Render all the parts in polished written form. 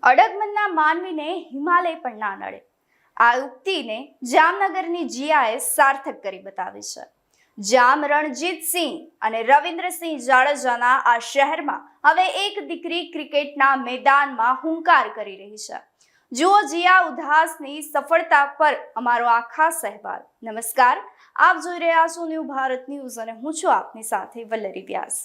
અડગમનના માનવીને હિમાલય પણ ના નડે. આ ઉક્તિને જામનગરની જીયાએ સાર્થક કરી બતાવી છે. જામ રણજીતસિંહ અને રવિન્દ્રસિંહ જાડેજાના આ શહેરમાં હવે એક દીકરી ક્રિકેટના મેદાનમાં હુંકાર કરી રહી છે. જુઓ જીયા ઉધાસની સફળતા પર અમારો આ ખાસ અહેવાલ. નમસ્કાર, આપ જોઈ રહ્યા છો ન્યૂ ભારત ન્યૂઝ અને હું છું આપની સાથે વલ્લરી વ્યાસ.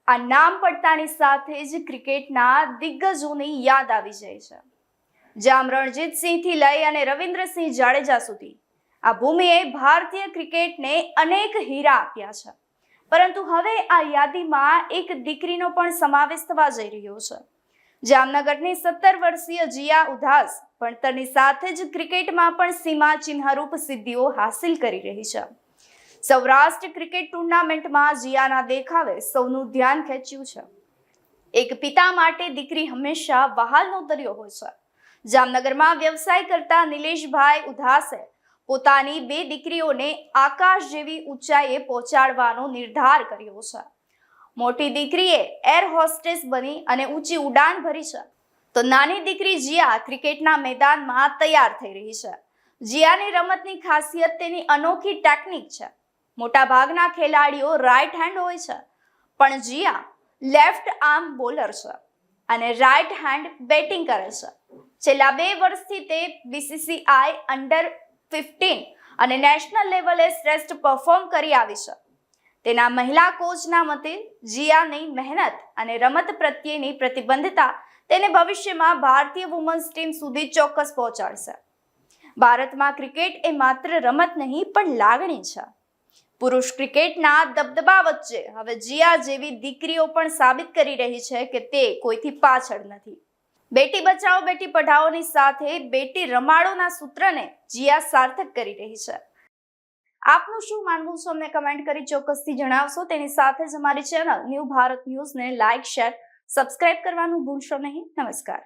આ નામ પડતાની સાથે જ ક્રિકેટના દિગ્ગજોની યાદ આવી જાય છે. જામ રણજીતસિંહથી લઈ અને રવિન્દ્રસિંહ જાડેજા સુધી આ ભૂમિએ ભારતીય ક્રિકેટને અનેક હીરા આપ્યા છે. પરંતુ હવે આ યાદીમાં એક દીકરીનો પણ સમાવેશ થવા જઈ રહ્યો છે. જામનગરની 17 વર્ષીય જીયા ઉધાસ ભણતરની સાથે જ ક્રિકેટમાં પણ સીમા ચિહ્નરૂપ સિદ્ધિઓ હાસિલ કરી રહી છે. સૌરાષ્ટ્ર ક્રિકેટ ટુર્નામેન્ટમાં જીયાના દેખાવે સૌનું ધ્યાન ખેંચ્યું છે. એક પિતા માટે દીકરી હંમેશા વહાલનો દરિયો હોય છે. જામનગરમાં વ્યવસાય કરતા નિલેશભાઈ ઉધાસે પોતાની 2 દીકરીઓને આકાશ જેવી ઊંચાઈએ પહોંચાડવાનો નિર્ધાર કર્યો છે. મોટી દીકરીએ એર હોસ્ટેસ બની અને ઊંચી ઉડાન ભરી છે, તો નાની દીકરી જીયા ક્રિકેટના મેદાનમાં તૈયાર થઈ રહી છે. જીયાની રમતની ખાસિયત તેની અનોખી ટેકનિક છે. મોટાભાગના ખેલાડીઓ રાઈટ હેન્ડ હોય છે, પણ જીયા લેફ્ટ આર્મ બોલર છે અને રાઈટ હેન્ડ બેટિંગ કરે છે. છેલ્લા 2 વર્ષથી તે BCCI અંડર 15 અને નેશનલ લેવલે શ્રેષ્ઠ પરફોર્મ કરી આવી છે. તેના મહિલા કોચના મતે જીયાની મહેનત અને રમત પ્રત્યેની પ્રતિબદ્ધતા તેને ભવિષ્યમાં ભારતીય વુમન્સ ટીમ સુધી ચોક્કસ પહોંચાડશે. ભારતમાં ક્રિકેટ એ માત્ર રમત નહીં પણ લાગણી છે. પુરુષ ક્રિકેટના દબદબા વચ્ચે હવે જીયા જેવી દીકરીઓ પણ સાબિત કરી રહી છે કે તે કોઈથી પાછળ નથી. બેટી બચાવો બેટી પઢાઓની સાથે બેટી રમાડોના સૂત્રને જીયા સાર્થક કરી રહી છે. આપનું શું માનવું છે અમને કમેન્ટ કરી ચોક્કસથી જણાવશો. તેની સાથે જ અમારી ચેનલ ન્યૂ ભારત ન્યૂઝને લાઇક, શેર, સબસ્ક્રાઇબ કરવાનું ભૂલશો નહીં. નમસ્કાર.